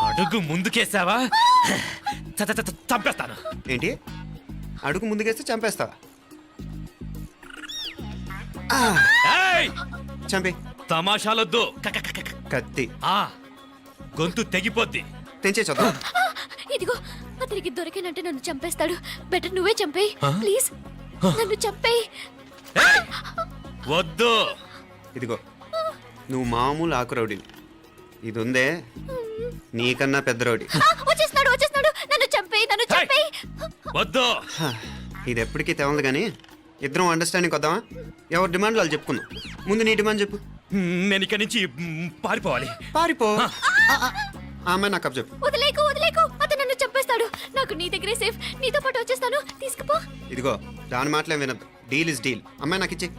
అడుగు ముందుకేసావా చంపేస్తాను. ఏంటి అడుగు ముందుకేస్తే చంపేస్తావా? చంపి. తమాషాలొద్దు. కత్తి గొంతు తెగిపోద్ది. తెంచే చూద్దాం. ఇదిగో అతనికి దొరికినంటే నన్ను చంపేస్తాడు. బెటర్ నువ్వే చంపేయి ప్లీజ్. నన్ను చంపేయి. వద్దు. ఇదిగో నువ్వు మామూలు ఆకు రౌడీని, ఇది ఉందే నీకన్నా పెద్ద రౌడీ. వచ్చేస్తాడు నన్ను చంపేయి. వద్దు. ఇది ఎప్పటికీ తెవలదు కానీ ఇద్దరం అండర్స్టాండింగ్ వద్దామా? ఎవరి డిమాండ్ వాళ్ళు చెప్పుకుందాం. ముందు నీ డిమాండ్ చెప్పు. నేను ఇక్కడి నుంచి పారిపోవాలి. పారిపో. ఆ అమ్మాయి నాకు చెప్పు. వదిలేకు అతను నన్ను చంపేస్తాడు. నాకు నీ దగ్గరే సేఫ్. నీతో పాటు వచ్చేస్తాను. తీసుకుపో. ఇదిగో దాని మాటలే వినద్దు. Deal is deal. అమ్మాయి నాకు ఇచ్చే.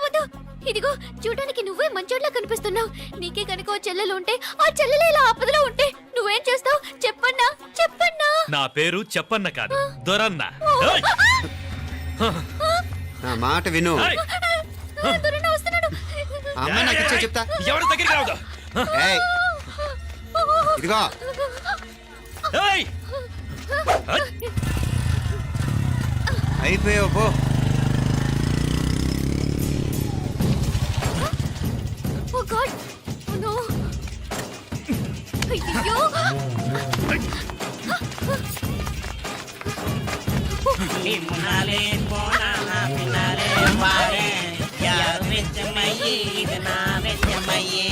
వద్దు. ఇదిగో చూడడానికి నువ్వే మంచోడ్లా కనిపిస్తున్నావు. నీకే కనుక ఓ చెల్లెలు ఉంటే ఆ చెల్లెలు ఇలా ఆపదలో ఉంటే నువ్వేం చేస్తావు? చెప్పన్నా. నా పేరు చెప్పన్న కాదు, దొరన్న. నా మాట విను. దొరన్న వస్తున్నాడు. అమ్మాయి నాకు ఇచ్చే చెప్తా. ఎవరి దగ్గరికి రావద్దు. ఇదిగో అయిపోయావు పో. Oh God! Oh no! అయ్యో! నిన్నాలే పోనా నిన్నాలే వారే యార్ వెచ్చమయ్యి ఇది నా వెచ్చమయ్యి.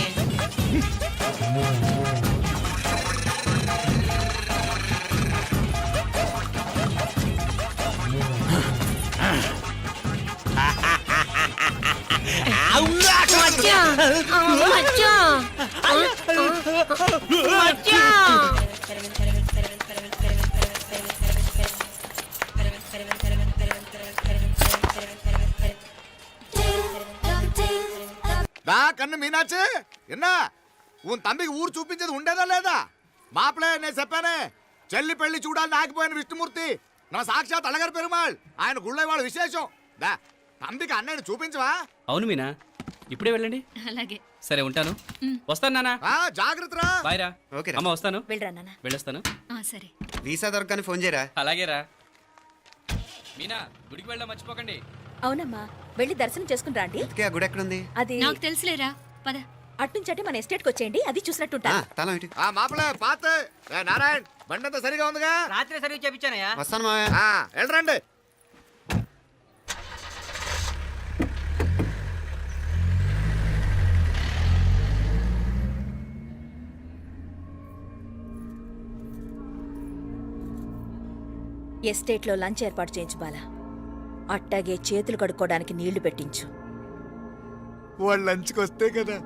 కన్ను మీనాచి ఎన్నా ఉన్ తమ్మికి ఊరు చూపించేది ఉండేదా లేదా? మాపలే నేను చెప్పానే, చెల్లి పెళ్లి చూడాలని ఆగిపోయిన విష్ణుమూర్తి నా సాక్షాత్ అలగర్ పెరుమాళ్. ఆయన గుళ్ళ వాళ్ళ విశేషం. దా తమ్మికి అన్నయ్యని చూపించవా? అవును మీనా, ఇప్పుడే వెళ్ళండి. అలాగే. సరే ఉంటాను. వస్తాను నాన్న. జాగ్రత్తరా. బాయ్ రా. ఓకే అమ్మ వస్తాను. వెళ్ళరా నాన్న. వెళ్ళొస్తాను. సరే. వీసా దొరకని ఫోన్ చేయరా. అలాగే రా. మీనా గుడికి వెళ్ళడం మర్చిపోకండి. అవునమ్మా, వెళ్ళి దర్శనం చేసుకుని రండి. ఇంతకీ ఆ గుడి ఎక్కడుంది? అది నాకు తెలుసులేరా, పద. అట్నుంచంటే మన ఎస్టేట్కి వచ్చేయండి, అది చూసినట్టుంటా. తల ఇటు. మాపలే పాత నారాయణ్ బండంతా సరిగా ఉందిగా? రాత్రి సర్వీస్ చేపించానయ్యా. వస్తాను మావయ్య. వెళ్ళరండి. ఎస్టేట్లో లంచ్ ఏర్పాటు చేయించు బాలా. అట్టాగే చేతులు కడుక్కోవడానికి నీళ్లు పెట్టించు. వాళ్ళు లంచ్కి వస్తే కదా.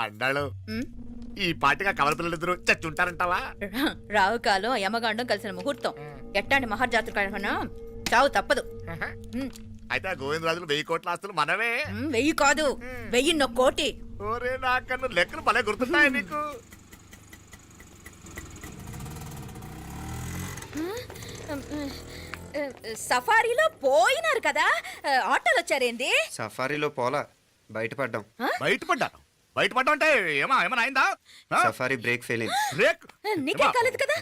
అన్నాడు ఉమ్, ఈ పాటిగా కవల పిల్లలిద్దరూ చచ్చుంటారంటావా రావు కాలం యమగాండం కలిసిన ముహూర్తం ఎట్టాంటి మహర్జాతృ కన్నా చావు తప్పదు ఉమ్, అయితే ఆ గోవిందరాజులు 1000 కోట్ల ఆస్తులు మనమే 1000 కాదు 1000 కోటి. ఓరే నాకన్నా లెక్కలు భలే గుర్తున్నాయి నీకు సఫారీలో పోయినారు కదా ఆటోలు వచ్చారేంది? సఫారీలో పోలా బయటపడ్డాం. బయటపడ్డా అంటే ఏమైనా అయిందా సఫారీ బ్రేక్ ఫెయిల్ అయింది. బ్రేక్ నీకే కాలేదు కదా?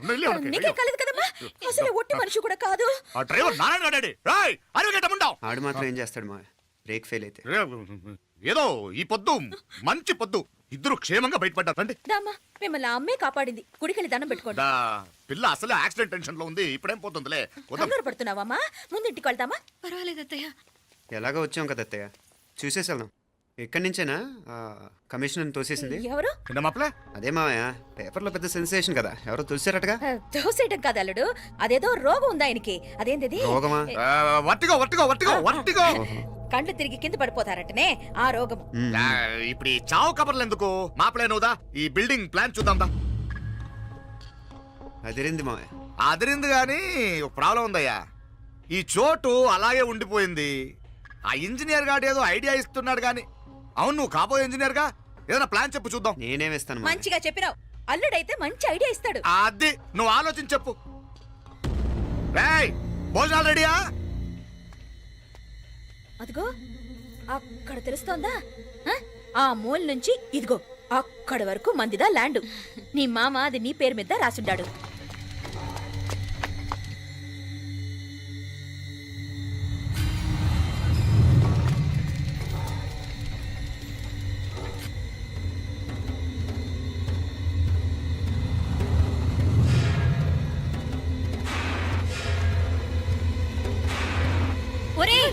నీకే కాలేదు కదమ్మా? అసలు ఒట్టి మనిషి కూడా కాదు. ఆ డ్రైవర్ నారాయణ గాడి రాయ్ అరగటముండావు ఆడు మాత్రం ఏం చేస్తాడు మా బ్రేక్ ఫెయిల్ అయితే. ఏదో ఈ పొద్దు మంచి పొద్దు ఇద్దరు క్షేమంగా బయటపడ్డారండి దామ్మా మిమ్మల్ని ఆ అమ్మే కాపాడింది. గుడికెళ్ళి దండం పెట్టుకోండి. పిల్ల అసలే యాక్సిడెంట్ టెన్షన్ లో ఉంది ఇప్పుడేం పోతుందిలే కంగారు పడుతున్నావమ్మా? ముందు ఇంటికి వెళ్దామా? పర్వాలేదు అత్తయ్య. ఎలాగో వచ్చాం కదా అత్తయ్య, చూసేసి వెళ్దాం. ఎక్కడి నుంచేనా కమిషనర్ తోసేసింది? ఎవరు? మాప్లే అదే మావయ్య, పేపర్లో పెద్ద సెన్సేషన్ కదా, ఎవరో తోసారటగా. దోసేయటం కాదు అల్లుడు, అదేదో రోగం ఉందా ఆయనకి. అదేంటిది? రోగమా? వర్టిగో కండ్లు తిరిగి కింద పడిపోతారటనే ఆ రోగం. ఇప్పుడు ఈ చావు కబర్లు ఎందుకు మాప్లే నువ్వుదా ఈ బిల్డింగ్ ప్లాన్ చూద్దాం దా అదిరింది మావయ్య. అదిరింది గాని ఒక ప్రాబ్లం ఉందయ్యా, ఈ చోటు అలాగే ఉండిపోయింది. ఆ ఇంజనీర్ గాడు ఏదో ఐడియా ఇస్తున్నాడు గాని. అవును నువ్వు కాబోయే ఇంజనీర్ గా ఏదైనా ప్లాన్ చెప్పు చూద్దాం. నేనేం వేస్తాను మావయ్య. మంచిగా చెప్పినావు. అల్లుడైతే మంచి ఐడియా ఇస్తాడు. అది నువ్వు ఆలోచించి చెప్పు. రేయ్ భోజనాలు రెడీయా? అదిగో అక్కడ తెలుస్తోందా? ఆ మూల నుంచి ఇదిగో అక్కడి వరకు మందిదా ల్యాండ్. నీ మామ అది నీ పేరు మీద రాసుండాడు. ఒరేయ్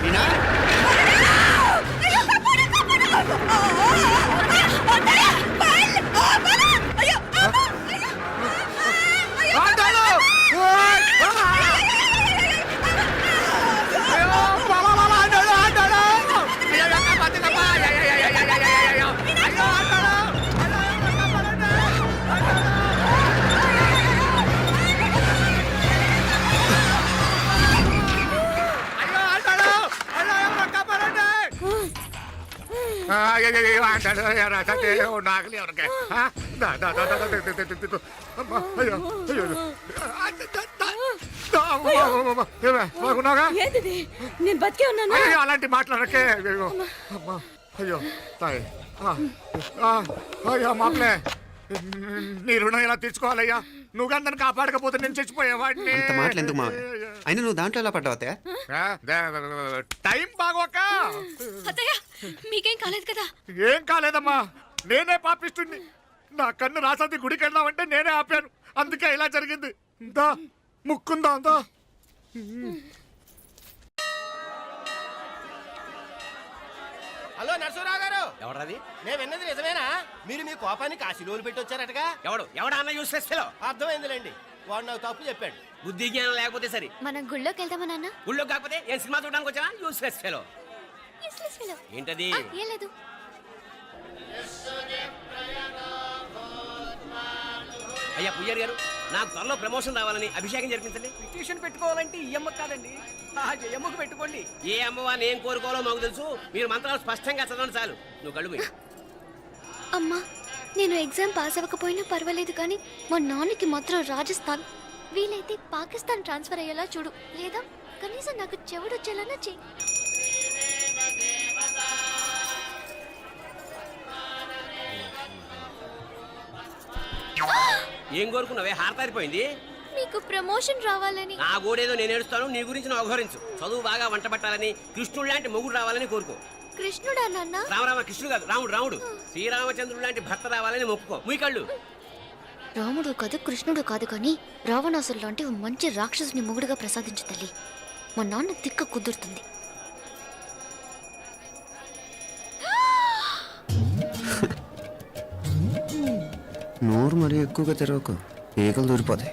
మీనా? ఏంటిది? నేను బతికే ఉన్నాను. అలాంటి మాట్లాడకే. అయ్యో తాయ్ అయ్యో మాప్లే నీ రుణం ఎలా తీర్చుకోవాలయ్యా? నువ్వు అందరిని కాపాడకపోతే నేను చచ్చిపోయేవాడిని. అంత మాటలు ఎందుకు మావయ్య? అయినా నువ్వు దాంట్లో ఎలా పడ్డావు అత్తయ్య? టైం బాగోక. అత్తయ్య మీకేం కాలేదు కదా? ఏం కాలేదమ్మా, నేనే పాపిస్తుంది. నా కన్ను రాసాది గుడికి వెళ్దామంటే నేనే ఆపాను, అందుకే ఇలా జరిగింది. దా ముక్కుందా అందా. హలో నరసరావు గారు, ఎవరది? నేను విన్నది నిజమేనా? మీరు మీ కోపాన్ని కాశీలోలు పెట్టి వచ్చారటగా? ఎవడా అన్న యూస్లెస్ ఫెలో? అర్థమైందిలేండి, వాడు నాకు తప్పు చెప్పాడు. బుద్ధి జ్ఞానం లేకపోతే సరే. మనం గుళ్ళోకి వెళ్దామా నాన్న? ఊళ్ళో కాకపోతే ఏం సినిమా చూడడానికి వచ్చావా? Useless fellow. Useless fellow. ఏంటది? ఏం లేదు. అయ్యా పుయ్యర్ గారు, నాకు త్వరలో ప్రమోషన్ రావాలని అభిషేకం జరిపించండి. పిటిషన్ పెట్టుకోవాలంటే ఈ అమ్మ కాదండి, ఆ జయమ్మకు పెట్టుకోండి. ఏ అమ్మవారిని ఏం కోరుకోవాలో మాకు తెలుసు. మీరు మంత్రాలు స్పష్టంగా చదవండి చాలు. నువ్వు కళ్ళు మూయి. అమ్మా నేను ఎగ్జామ్ పాస్ అవ్వకపోయినా పర్వాలేదు కానీ మా నాన్నకి మాత్రం రాజస్థాన్ వీలైతే పాకిస్తాన్ ట్రాన్స్ఫర్ అయ్యేలా చూడు, లేదా కనీసం నాకు చెవుడు వచ్చేలానా చెయ్యి. ఏం కోరుకున్నావే? హారతారిపోయింది. మీకు ప్రమోషన్ రావాలని. నా గోడేదో నేను ఏడుస్తాను, నీ గురించి నువ్వు అవహరించు. చదువు బాగా వంట పట్టాలని, కృష్ణుడు లాంటి మొగుడు రావాలని కోరుకో. కృష్ణుడా నాన్న? రామరామ కృష్ణుడు కాదు, రాముడు రాముడు. శ్రీరామచంద్రుడు లాంటి భర్త రావాలని మొక్కుకో. ముయ్యి కళ్ళు. రాముడు కాదు కృష్ణుడు కాదు కానీ రావణాసురు లాంటి ఓ మంచి రాక్షసుని మొగుడుగా ప్రసాదించు తల్లి. మా నాన్న తిక్క కుదురుతుంది. నోరు మరీ ఎక్కువగా తెరవకు, ఈకలు దూరిపోతాయి.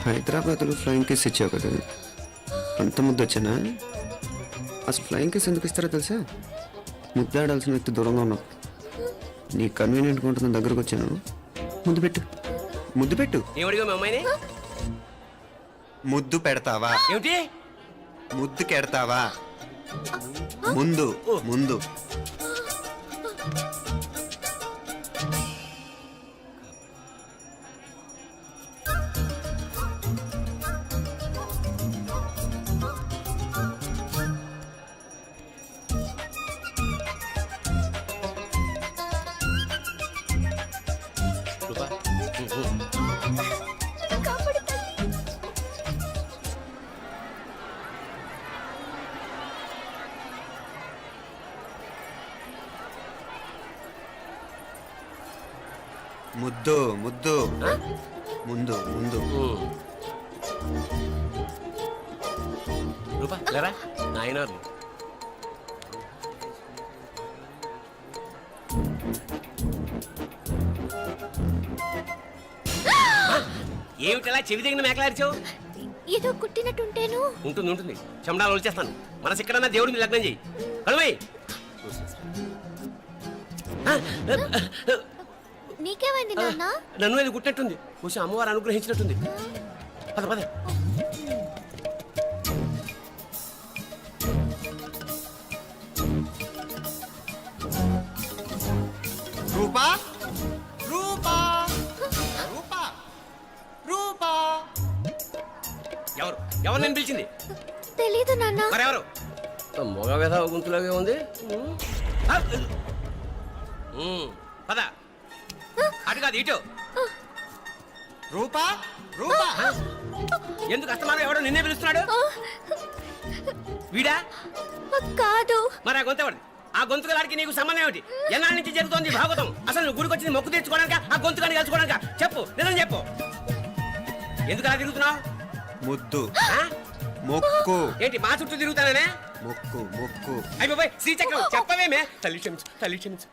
హైదరాబాద్లో ఫ్లయింగ్ కేస్ ఇచ్చావు కదా, అంత ముద్దు వచ్చానా? అసలు ఫ్లయింగ్ కేస్ ఎందుకు ఇస్తారో తెలుసా? ముద్దాడాల్సిన వ్యక్తి దూరంగా ఉన్నావు. నీ కన్వీనియంట్గా ఉంటుంది దగ్గరకు వచ్చాను. ముద్దు పెట్టు, ముద్దు పెట్టు. ఏమడిగా మీ అమ్మాయిని? ముద్దు పెడతావా? ఏమిటి? ముద్దు కెడతావా? ముందు ముందు. రూపా ముద్దు ముద్దు. ముందు ముందు. రూపా లేరా నాయనారు. ఏమిటలా చెవి దగ్గర మేకలారిచావు? ఏదో కుట్టినట్టుంటేను. ఉంటుంది ఉంటుంది, చెమడాలు వచ్చేస్తాను. మనసు ఎక్కడన్నా దేవుడిని లగ్నం చేయి. కడుమై నీకేమైంది నాన్న? నన్ను అది గుట్టినట్టుంది. కొంచెం అమ్మవారు అనుగ్రహించినట్టుంది. పద పద. రూపా రూపా రూపా రూపా. ఎవరు ఎవరు నేను పిలిచింది? తెలీదు నాన్న. మరెవరు? మొగ వేధ గుంతులాగే ఉంది. పద. అటు కాదు ఇటు. రూపా రూపా. ఎందుకు అస్తమానం ఎవడో నిన్నే పిలుస్తున్నాడు? వీడా? కాదు. మరి ఆ గొంతు ఎవరిది? ఆ గొంతుగాడికి నీకు సంబంధం ఏమిటి? ఎన్నాళ్ళ నుంచి జరుగుతోంది భాగవతం? అసలు నువ్వు గుడికి వచ్చింది మొక్కు తెచ్చుకోవడానిక, ఆ గొంతుగాడిని కలుసుకోవడానిక? చెప్పు, నిజం చెప్పు. ఎందుకు అలా తిరుగుతున్నావు? ముద్దు మొక్కు. ఏంటి మా చుట్టూ తిరుగుతానే? మొక్కు మొక్కు. అయిపోయి శ్రీచక్రం చెప్పవేమే? తల్లి క్షమించు, తల్లి క్షమించు.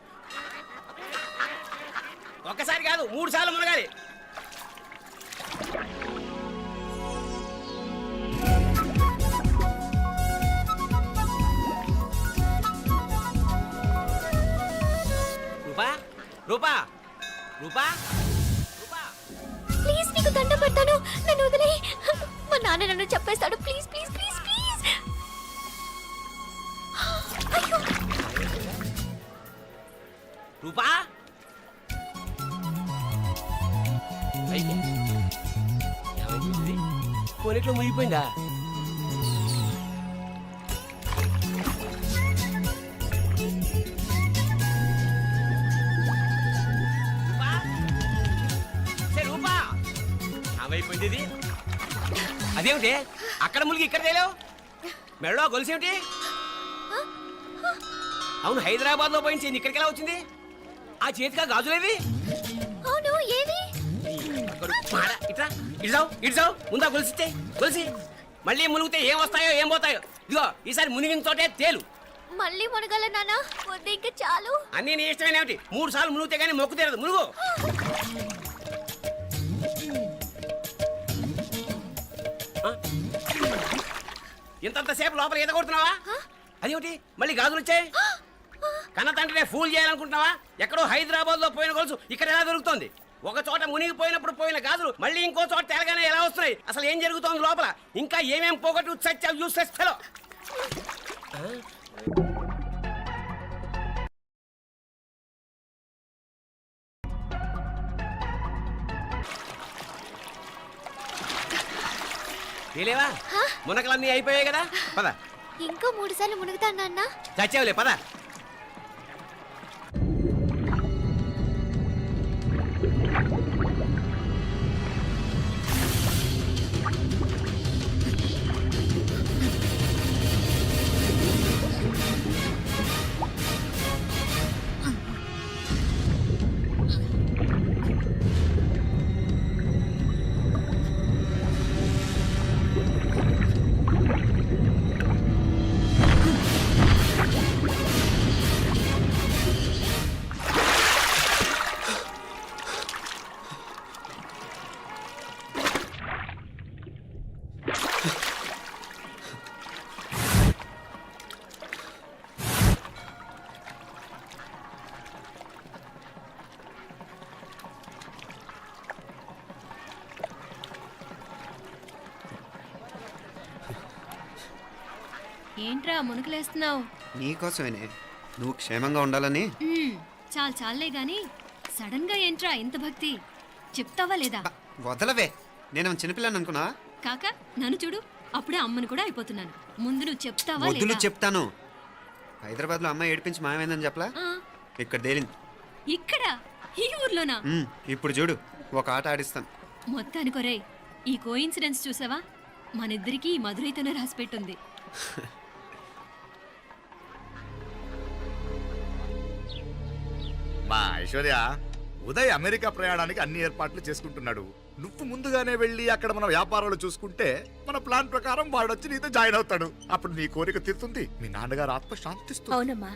ఒక్కసారి కాదు 3 సార్లు మునగాలి. రూపా రూపా రూపా రూపా. ప్లీజ్ నీకు దండ పెడతాను, నన్ను వదిలే. మా నాన్న నన్ను చెప్పేస్తాడు. Please please please please. అయ్యో. రూపా కొన్నిట్లో మునిగిపోయిందా? రూపా ఏమైపోయింది ఇది? అదేమిటి అక్కడ మునిగి ఇక్కడ తేలేవు? మెడలో గొలుసేమిటి? అవును, హైదరాబాద్ లో పోయించింది, ఇక్కడికి ఎలా వచ్చింది? ఆ చేతిగా గాజులేవి? అవును, ఏవి? ఇట్రా ఇడ్జావు ఇడ్జావు. ముందా గొలిసితే గొలిసి మళ్ళీ మునిగితే ఏం వస్తాయో ఏం పోతాయో. ఇదిగో ఈసారి మునిగిన తోటే తేలు. మళ్ళీ మునగల నాన్న, వద్దు ఇంకా చాలు. అన్నీ నీ ఇష్టమేనేమిటి? 3 సార్లు మునిగితే గానీ మొక్కు తీరదు. మునుగు. ఇంతంతసేపు లోపల ఈత కొడుతున్నావా? అదేమిటి మళ్ళీ గాజులు వచ్చాయి? కన్న తండ్రినే ఫూల్ చేయాలనుకుంటున్నావా? ఎక్కడో హైదరాబాద్ లో పోయిన గొలుసు ఇక్కడ ఎలా దొరుకుతుంది? ఒక చోట మునిగిపోయినప్పుడు పోయిన గాజులు మళ్ళీ ఇంకో చోట తేలగానే ఎలా వస్తున్నాయి? అసలు ఏం జరుగుతోంది లోపల? ఇంకా ఏమేం పోగొట్టు సత్యాలు యూస్లెస్ ఫెలో. తెలియవా? మునకలన్నీ అయిపోయాయి కదా, పద. ఇంకా 3 సార్లు మునుగుతాను నాన్న. చచ్చావులే, పద. ఏంట్రా మునుకులేస్తున్నావు? నీకోసమేనే, నువ్వు క్షేమంగా ఉండాలని. చాలే గాని సడన్ గా ఏంట్రా ఇంత భక్తి? చెప్తావా లేదా? వదలవే, నేను చిన్నపిల్లని అనుకున్నా. కాక నన్ను చూడు, అప్పుడే అమ్మని కూడా అయిపోతున్నాను. ముందు నువ్వు చెప్తావా వద్దు, లేదా? నువ్వు చెప్తాను. హైదరాబాద్ లో అమ్మాయి ఏడిపించి మాయమైందని చెప్పలా, ఆ, ఇక్కడ తేలింది. ఇక్కడ ఈ ఊర్లోనా? ఇప్పుడు చూడు, ఒక ఆట ఆడిస్తాను. మొత్తానికి ఒరేయ్, ఈ కోయిన్సిడెన్స్ చూసావా? మనిద్దరికి ఈ మధురైతోనే రాసి పెట్టుంది. మా ఐశ్వర్య, ఉదయ్ అమెరికా ప్రయాణానికి అన్ని ఏర్పాట్లు చేసుకుంటున్నాడు. నువ్వు ముందుగానే వెళ్ళి అక్కడ మన వ్యాపారాలు చూసుకుంటే మన ప్లాన్ ప్రకారం వాడొచ్చి నీతో జాయిన్ అవుతాడు. అప్పుడు నీ కోరిక తీరుతుంది, మీ నాన్నగారు ఆత్మ శాంతిస్తుంది. అవునమ్మా,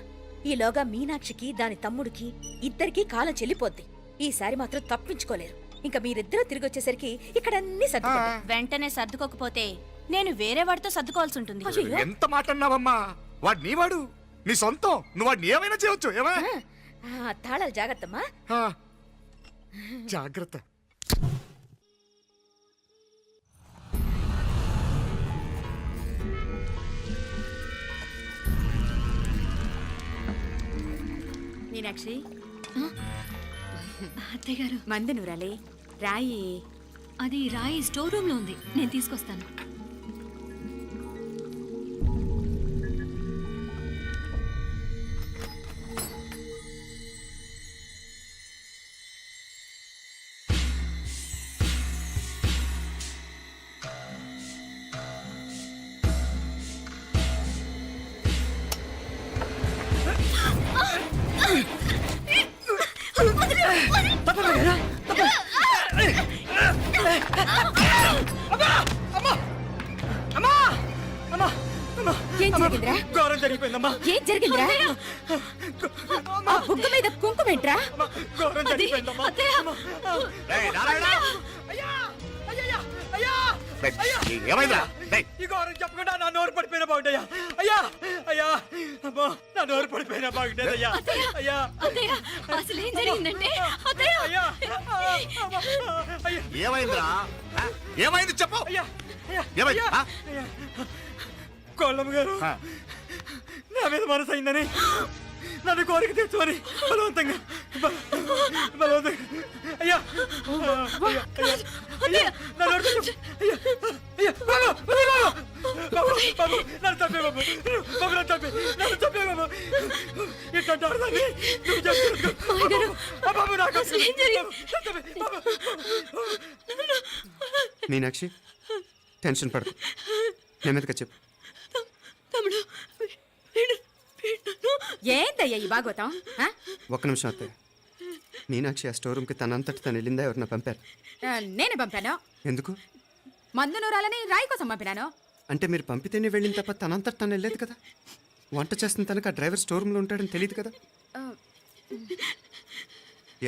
ఈలోగా మీనాక్షికి దాని తమ్ముడికి ఇద్దరికి కాలం చెల్లిపోద్ది. ఈసారి మాత్రం తప్పించుకోలేరు. ఇంకా మీరిద్దరూ తిరిగి వచ్చేసరికి ఇక్కడ అన్ని సర్దుకుంటాయి. వెంటనే సర్దుకోకపోతే నేను వేరే వాడితో సర్దుకోవాల్సి ఉంటుంది. అయ్యో. ఎంత మాట అన్నావమ్మా, వాడు నీవాడు, నీ సొంతం, నువ్వు వాడిని ఏమైనా చేయొచ్చు. ఏమా తాళాలు జాగ్రత్తమ్మా. జాగ్రత్త. మీనాక్షి, అత్తయ్య గారు, మంది నురాలే రాయి. అది రాయి స్టోర్ రూమ్ లో ఉంది, నేను తీసుకొస్తాను. ఏం జరిగిందిరా? ఘోరం జరిగిపోయిందమ్మా. ఏం జరిగిందిరా? ఆ బుగ్గ మీద కుంకుమేంట్రా? ఘోరం జరిగిపోయిందమ్మా. ఏయ్, నారాయణ! అయ్యా! అయ్యయ్యా! అయ్యా! ఏయ్, ఏమైందిరా? ఏయ్, ఈ ఘోరం చెప్పకుండా నా నోరు పడిపోయినా బాగుంటాయా? అయ్యా! అయ్యా! అమ్మో, నా నోరు పడిపోయినా బాగుండేదయ్యా. అయ్యా! అత్తయ్య, అసలు ఏం జరిగిందంటే అత్తయ్య, అయ్యా! అయ్యా! ఏమైందిరా? ఆ? ఏమైంది చెప్పు. అయ్యా! అయ్యా! ఏమైంది? ఆ? అయ్యా! కోళ్ళమ్మ గారు ఆ. నా మీద మనసు అయిందని నన్ను కోరిక తెచ్చుకొని బలవంతంగా అయ్యా! అయ్యా! అయ్యా! నా నోరు తెచ్చు. అయ్యా! అయ్యా! బాబు! బాబు! బాబు! నన్ను చంపే బాబు! బాబు, నన్ను చంపే! నన్ను చంపే బాబు! ఇట్లాంటి ఆడదాన్ని నువ్వు చేసుకో. బాబు, నాకు మీనాక్షి, టెన్షన్ పడకు, నెమ్మదిగా చెప్పు. తమ్ముడు, ఏందయ్యా ఈ భాగవతం? ఒక్క నిమిషం అత్తయ్య. మీనాక్షి ఆ స్టోర్ రూమ్కి తనంతటి తను వెళ్ళిందా, ఎవరన్నా పంపారు? నేనే పంపాను. ఎందుకు మందు నూరాలని రాయి కోసం పంపినాను. అంటే మీరు పంపితేనే వెళ్ళింది తప్ప తనంతటి తను వెళ్ళలేదు కదా. వంట చేస్తున్న తనకు ఆ డ్రైవర్ స్టోర్ రూమ్లో ఉంటాడని తెలియదు కదా.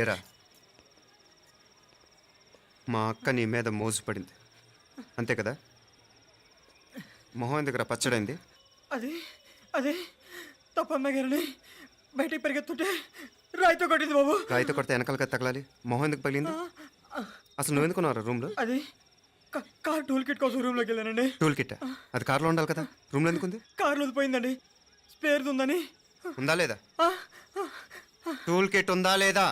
ఏరా, మా అక్క నీ మీద మోజు పడింది అంతే కదా. మొహం దగ్గర పచ్చడైంది. అదే తప్పమ్మ గారిని బయటికి పరిగెత్తుంటే రాయితో కొట్టింది బాబు. రాయితో కొడితే వెనకాలగా తగలాలి. మొహం ఎందుకు పగిలింది? అసలు నువ్వెందుకున్నారా రూమ్లో? అది కార్ టూల్ కిట్ కోసం రూమ్లోకి వెళ్ళానండి. టూల్ కిట్ అది కార్లో ఉండాలి కదా, రూమ్లో ఎందుకుంది? కార్లో పోయిందండి, స్పేర్ ఉందని. ఉందా లేదా? టూల్ కిట్ ఉందా లేదా?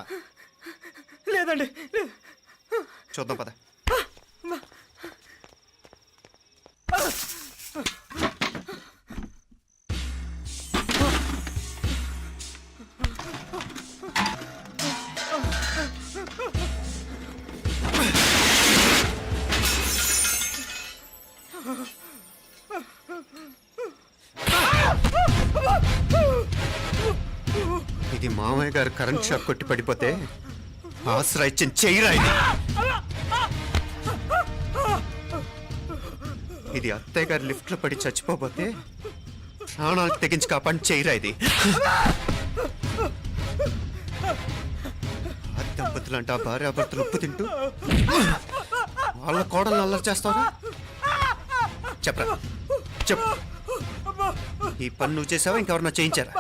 లేదండి, లేదు. చూద్దాం పద. ఇది మామయ్య గారు కరెంట్ షాక్ కొట్టి పడిపోతే ఆసరా ఇచ్చిన చెయ్యిరా ఇది. ఇది అత్తయ్య గారు లిఫ్ట్ లో పడి చచ్చిపోతే ప్రాణాలకు తెగించి కాపాడి చెయ్యిరా ఇది. ఆ దంపతులు అంటే ఆ భార్యాభర్తలు ఉప్పు తింటూ వాళ్ళ కోడలు అల్లరి చేస్తారా? చెప్పరా, చెప్పు. ఈ పని నువ్వు చేసావా, ఇంకెవరన్నా చేయించారా?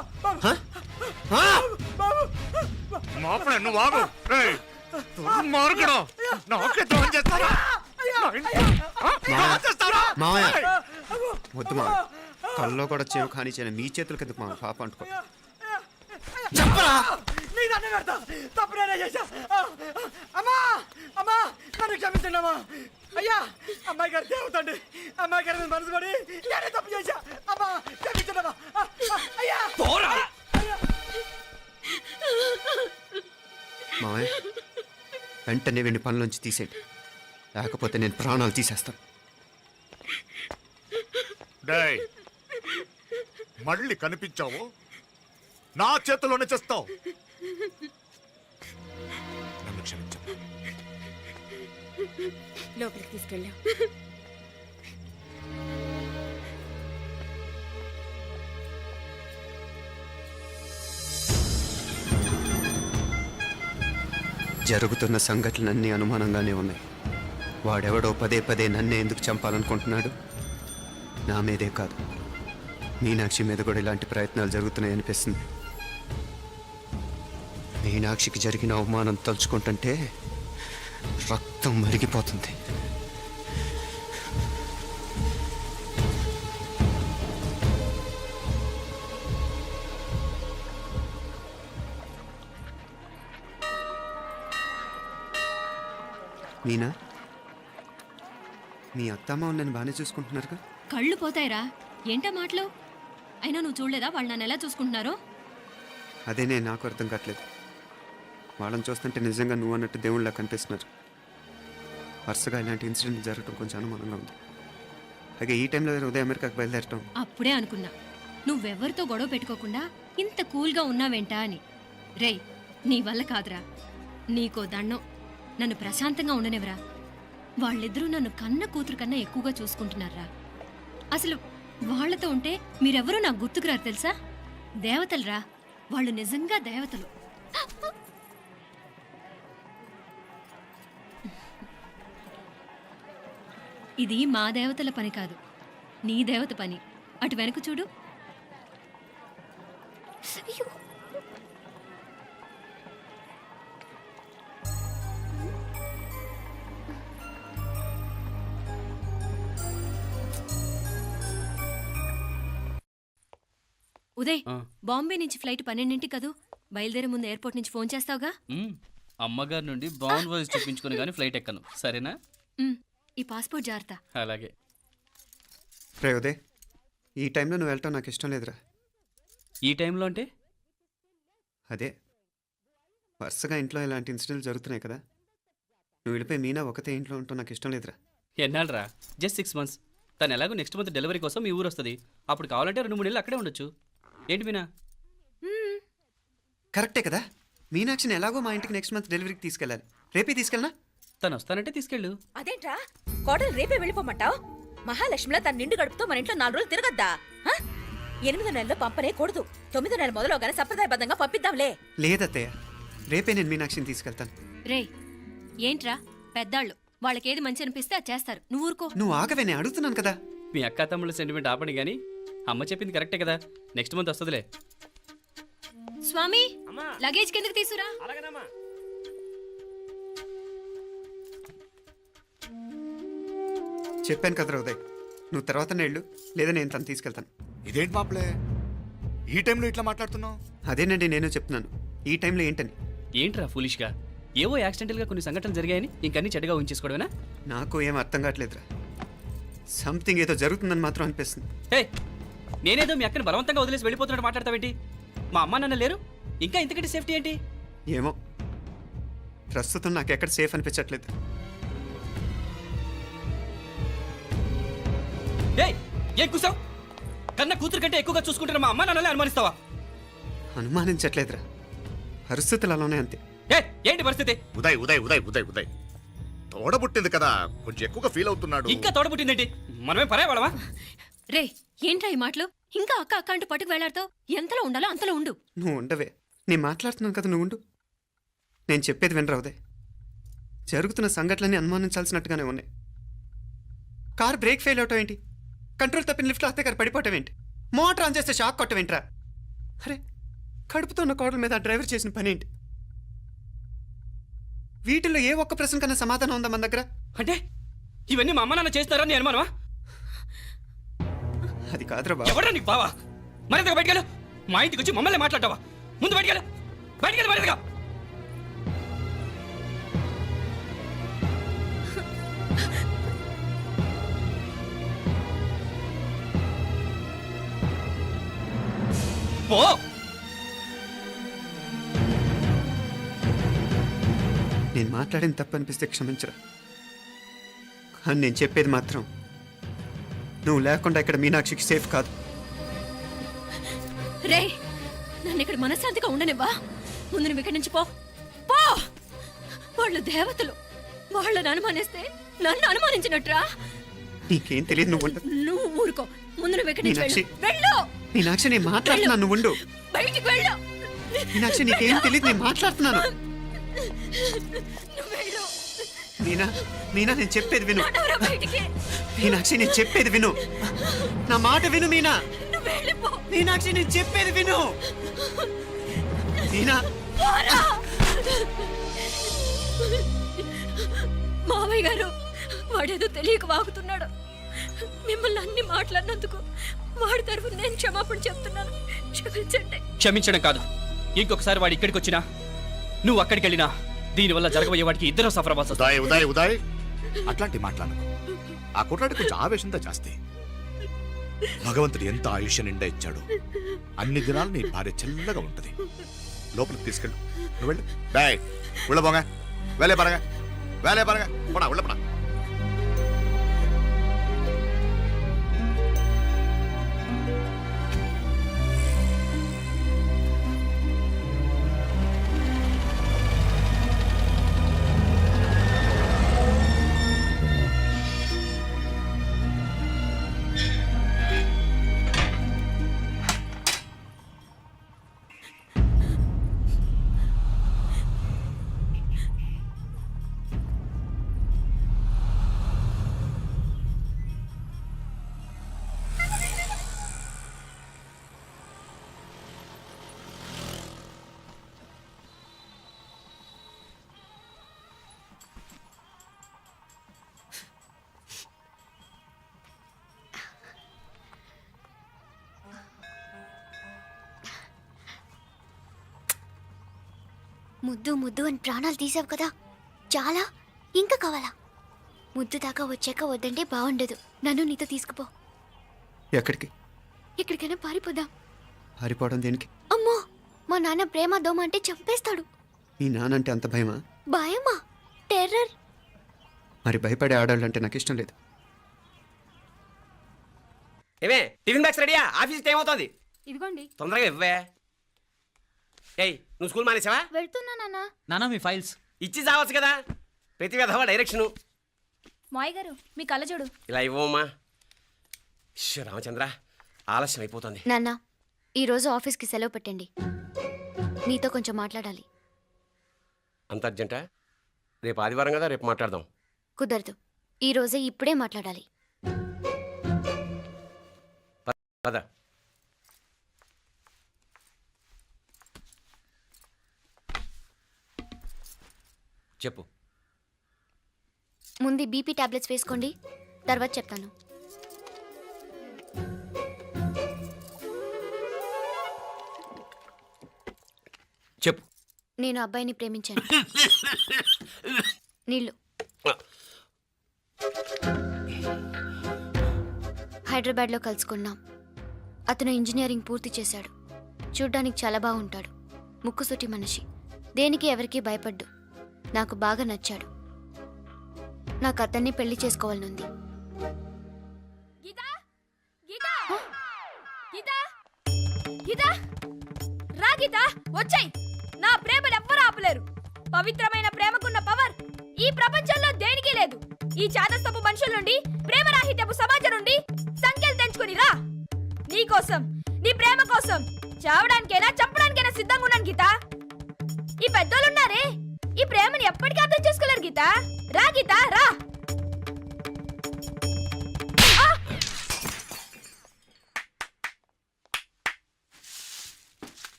మాపడే నువ్వు ఆగు. ఏయ్, దుర్మార్గుడు. నాకే ద్రోహం చేస్తారా? మావయ్య వద్దు మావయ్య, కల్లో కూడా చేవు కానీ చేయను మీ చేతులకి ఎందుకు మా పాప అంటుకో నీ దండం పెడతా తప్పు నేనే చేశా అమ్మా అమ్మా నన్ను క్షమించండి అమ్మా అయ్యా అమ్మాయి గారు దేవతండి అమ్మాయి గారి మీద మనసు పడి నేనే తప్పు చేశా అమ్మా క్షమించండి అమ్మా అయ్యా మావయ్య వెంటనే వెండి పనులోంచి తీసేయండి లేకపోతే నేను ప్రాణాలు తీసేస్తాను డేయ్ మళ్ళీ కనిపించావు నా చేతిలోనే చేస్తావు నన్ను క్షమించు లోపలికి తీసుకెళ్ళాం జరుగుతున్న సంఘటనలన్నీ అనుమానంగానే ఉన్నాయి వాడెవడో పదే పదే నన్నే ఎందుకు చంపాలనుకుంటున్నాడు నా మీదే కాదు మీనాక్షి మీద కూడా ఇలాంటి ప్రయత్నాలు జరుగుతున్నాయి అనిపిస్తుంది మీనాక్షికి జరిగిన అవమానం తలుచుకుంటుంటే రక్తం మరిగిపోతుంది మీనా మీ అత్తమ్మ నన్ను బాగానే చూసుకుంటున్నారుగా కళ్ళు పోతాయిరా ఏంటా మాటలు అయినా నువ్వు చూడలేదా వాళ్ళు నన్ను ఎలా చూసుకుంటున్నారో అదేనే నాకు అర్థం కావట్లేదు వాళ్ళని చూస్తుంటే నిజంగా నువ్వు అన్నట్టు దేవుళ్ళ కనిపిస్తున్నారు వరుసగా ఇలాంటి ఇన్సిడెంట్ జరగడం కొంచెం అనుమానంగా ఉంది అలాగే ఈ టైంలో ఉదయం అమెరికాకు బయలుదేరటం అప్పుడే అనుకున్నా నువ్వెవరితో గొడవ పెట్టుకోకుండా ఇంత కూల్గా ఉన్నావేంటా అని రేయ్ నీ వల్ల కాదురా నీకో దండం నన్ను ప్రశాంతంగా ఉండనివరా వాళ్ళిద్దరూ నన్ను కన్న కూతురు కన్నా ఎక్కువగా చూసుకుంటున్నారా అసలు వాళ్లతో ఉంటే మీరెవరూ నాకు గుర్తుకురారు తెలుసా దేవతలరా వాళ్ళు నిజంగా దేవతలు ఇది మా దేవతల పని కాదు నీ దేవత పని అటు వెనక చూడు అయ్యో ఉదయ్ బాంబే నుంచి ఫ్లైట్ 12 కదూ బయలుదేరే ముందు ఎయిర్పోర్ట్ నుంచి ఫోన్ చేస్తావుగా అమ్మగారి నుండి బాండ్ వాయిస్ చెప్పించుకుని కానీ ఫ్లైట్ ఎక్కను సరేనా ఈ పాస్పోర్ట్ జాగ్రత్త అలాగే రే ఉదయ్ ఈ టైంలో నువ్వు వెళ్ళటం నాకు ఇష్టం లేదురా ఈ టైంలో అంటే అదే వరుసగా ఇంట్లో ఇలాంటి ఇన్సిడెంట్లు జరుగుతున్నాయి కదా నువ్వు వెళ్ళిపోయి మీనా ఒకతే ఇంట్లో ఉంటావు నాకు ఇష్టం లేదురా ఎన్నాళ్ళరా జస్ట్ 6 months తను ఎలాగో నెక్స్ట్ మంత్ డెలివరీ కోసం మీ ఊరు వస్తుంది అప్పుడు కావాలంటే 2-3 నెలలు అక్కడే ఉండొచ్చు ఏంటి మీనా కరెక్టే కదా మీనాక్షిని ఎలాగో మా ఇంటికి నెక్స్ట్ మంత్ డెలివరీకి తీసుకెళ్ళాలి రేపే తీసుకెళ్ళనా తను వస్తానంటే తీసుకెళ్ళు అదేంట్రా కోడలు రేపే వెళ్ళిపోమంటావు మహాలక్ష్మిలా తన నిండు గడుపుతో మన ఇంట్లో 4 రోజులు తిరగద్దా 8వ నెలలో పంపనే కూడదు 9వ నెల మొదలుగానే సంప్రదాయబద్ధంగా పంపిద్దాంలే లేదత్తయ్య రేపే నేను మీనాక్షిని తీసుకెళ్తాను రే ఏంట్రా పెద్దాళ్ళు వాళ్ళకేది మంచి అనిపిస్తే అది చేస్తారు నువ్వు ఊరుకో నువ్వు ఆగవే నేను అడుగుతున్నాను కదా మీ అక్క తమ్ముళ్ళ సెంటిమెంట్ ఆపండి కానీ అమ్మ చెప్పింది కరెక్టే కదా నెక్స్ట్ మంత్ వస్తుందిలే స్వామి లగేజ్ కిందకి తీసురా అలాగేనమ్మా చెప్పాను కదరా ఉదయ్ నువ్వు తర్వాత నేళ్ళు లేదా నేను తను తీసుకెళ్తాను ఇదేంటి మాప్లే ఈ టైంలో ఇట్లా మాట్లాడుతున్నావు అదేనండి నేను చెప్తున్నాను ఈ టైంలో ఏంటని ఏంట్రా ఫులిష్గా ఏవో యాక్సిడెంటల్గా కొన్ని సంఘటనలు జరిగాయని ఇంకన్నీ చెడ్డగా ఉంచేసుకోవడమేనా నాకు ఏం అర్థం కావట్లేదురా సంథింగ్ ఏదో జరుగుతుందని మాత్రం అనిపిస్తుంది హే నేనేదో మీ అక్కని బలవంతంగా వదిలేసి వెళ్ళిపోతున్నట్టు మాట్లాడతావేంటి మా అమ్మ నాన్న లేరు ఇంకా ఇంతకంటే సేఫ్టీ ఏంటి ఏమో ప్రస్తుతం నాకు ఎక్కడ సేఫ్ అనిపించట్లేదు ఏం కూసావు కన్న కూతురు కంటే ఎక్కువగా చూసుకుంటున్న మా అమ్మ నాన్నలే అనుమానిస్తావా అనుమానించట్లేదురా పరిస్థితులు అలానే అంతే ఏంటి పరిస్థితి ఉదయ్ ఉదయ్ ఉదయ్ ఉదయ్ ఉదయ్ తోడబుట్టింది కదా కొంచెం ఎక్కువగా ఫీల్ అవుతున్నాడు ఇంకా తోడబుట్టిందేంటి మనమే పరాయవాడవా రే ఏంట్రా ఈ మాటలు ఇంకా అక్క అక్క అంటూ పట్టుకు వెళ్లాడుతావు ఎంతలో ఉండాలో అంతలో ఉండు నువ్వు ఉండవే నేను మాట్లాడుతున్నాను కదా నువ్వు ఉండు నేను చెప్పేది వినరా ఉదయ్ జరుగుతున్న సంఘటనలన్నీ అనుమానించాల్సినట్టుగానే ఉన్నాయి కార్ బ్రేక్ ఫెయిల్ అవటం ఏంటి కంట్రోల్ తప్పిన లిఫ్ట్లో అత్తే గారు పడిపోవటం ఏంటి మోటార్ ఆన్ చేస్తే షాక్ కొట్టం ఏంట్రా అరే కడుపుతో ఉన్న కోడల మీద ఆ డ్రైవర్ చేసిన పని ఏంటి వీటిల్లో ఏ ఒక్క ప్రశ్న కన్నా సమాధానం ఉందా మన దగ్గర అంటే ఇవన్నీ మా అమ్మ నాన్న చేస్తారని అనుమానమా అది కాదురా బావ. ఎవరా నీకు బావా? మరింతగా బయటకెళ్ళు. మా ఇంటికి వచ్చి మమ్మల్ని మాట్లాడతావా? ముందు బయటకెళ్ళు, బయటకెళ్ళు మరింతగా. పో. నేను మాట్లాడిన తప్పు అనిపిస్తే క్షమించరా, కానీ నేను చెప్పేది మాత్రం నువ్వు లేకుండా ఇక్కడ మీనాక్షికి సేఫ్ కాదు. రే నన్ను ఇక్కడ మనశ్శాంతిగా ఉండనివ్వా. ముందు నువ్వు ఇక్కడి నుంచి పో పో. వాళ్ళు దేవతలు, వాళ్ళని అనుమానిస్తే నన్ను అనుమానించినట్రా. నీకేం తెలియదు, నువ్వు ఉండు. నువ్వు ఊరుకో. ముందు నువ్వు ఇక్కడి నుంచి మీనాక్షి. వెళ్ళు. మీనాక్షి నేను మాట్లాడుతున్నాను, నువ్వు ఉండు. బయటికి వెళ్ళు. మీనాక్షి నీకేం తెలియదు, నేను మాట్లాడుతున్నాను. నువ్వు వెళ్ళు. మీనా మీనా నేను చెప్పేది విను. నడవరా బయటికి. మీనాక్షి నేను చెప్పేది విను, నా మాట విను. మీనా నువ్వు వెళ్ళిపో. మీనాక్షి నేను చెప్పేది విను. మీనా పోరా. మావయ్య గారు వాడేదో తెలియక వాగుతున్నాడు. మిమ్మల్ని అన్ని మాట్లాడినందుకు వాడి తరఫున నేను క్షమాపణ చెప్తున్నాను. క్షమించండి. క్షమించడం కాదు, ఇంకొకసారి వాడు ఇక్కడికి వచ్చినా నువ్వు అక్కడికి వెళ్ళినా దీనివల్ల జరగబోయే వాడికి ఇద్దరు సఫర్ అవ్వాల్సి వస్తుంది. ఉదయ్ ఉదయ్ ఉదయ్ అట్లాంటి మాట్లాడకు. ఆ కుట్రాడి కొంచెం ఆవేశంతో జాస్తి. భగవంతుడు ఎంత ఆయుష్య నిండా ఇచ్చాడు. అన్ని దినాలు నీ భార్య చల్లగా ఉంటది. లోపలికి తీసుకెళ్ళు, నువ్వు వెళ్ళు. డాయ్ ఉళ్ళ పోగా వేలే పరగా వేలే పరగా పోనా ఉళ్ళ పోనా. ముద్దు ముద్దు అని ప్రాణాలు తీసావు కదా, చాలా ఇంకా కావాలా? ముద్దు దాకా వచ్చాక వద్దంటే బాగుండదు. నన్ను నీతో తీసుకుపో. ఎక్కడికి? ఎక్కడికైనా పారిపోదాం. పారిపోవడం దేనికి? అమ్మో, మా నాన్న ప్రేమ దోమ అంటే చంపేస్తాడు. మీ నానంటే అంత భయమా? భయమా? టెర్రర్. మరి భయపడే ఆడాలంటే నాకు ఇష్టం లేదు. ఏమే టిఫిన్ బ్యాగ్స్ రెడీయా? ఆఫీస్ టైం అవుతుంది. ఇదిగోండి. తొందరగా ఇవ్వే. ఏయ్ నువ్వు స్కూల్ మానేసావా? వెళ్తున్నా నాన్న. నానా మీ ఫైల్స్ ఇచ్చి చావచ్చు కదా. ప్రతి విధవా డైరెక్షను. మాయ్ గారు మీ కళ్ళజోడు. ఇలా ఇవ్వమ్మా. రామచంద్ర ఆలస్యం అయిపోతుంది. నాన్న, ఈరోజు ఆఫీస్కి సెలవు పెట్టండి. నీతో కొంచెం మాట్లాడాలి. అంత అర్జెంటా? రేపు ఆదివారం కదా, రేపు మాట్లాడదాం. కుదరదు, ఈరోజే ఇప్పుడే మాట్లాడాలి. పద. చెప్పు. ముందు బీపీ టాబ్లెట్స్ వేసుకోండి, తర్వాత చెప్తాను. చెప్పు. నేను అబ్బాయిని ప్రేమించాను. నీళ్ళు. హైదరాబాద్లో కలుసుకున్నాం. అతను ఇంజనీరింగ్ పూర్తి చేశాడు. చూడ్డానికి చాలా బాగుంటాడు. ముక్కుసూటి మనిషి. దేనికి ఎవరికీ భయపడ్డు. నాకు బాగా నచ్చాడు. నాకు అతన్ని పెళ్లి చేసుకోవాలనుంది. వచ్చాయి. నా ప్రేమను ఎవ్వరూ ఆపలేరు. పవిత్రమైన ప్రేమకున్న పవర్ ఈ ప్రపంచంలో దేనికి లేదు. ఈ చాదస్తపు మనుషుల నుండి, ప్రేమరాహిత్యపు సమాజం నుండి సంఖ్యలు తెంచుకుని రా. నీ కోసం, నీ ప్రేమ కోసం చావడానికైనా చంపడానికైనా సిద్ధంగా ఉన్నాను గీత. ఈ పెద్దోళ్ళున్నారే, ఈ ప్రేమని ఎప్పటికీ అర్థం చేసుకోలేరు గీత. రా గీత రా.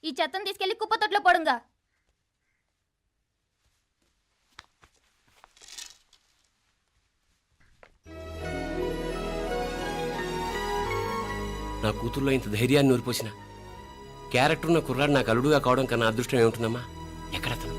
ఈ చెత్తను తీసుకెళ్లి కుప్ప తొట్లో పడుంగా. నా కూతుర్లో ఇంత ధైర్యాన్ని నూరిపోసిన క్యారెక్టర్ ఉన్న కుర్రాడు నాకు అల్లుడుగా కావడం కన్నా అదృష్టం ఏముంటుందమ్మా? ఎక్కడతను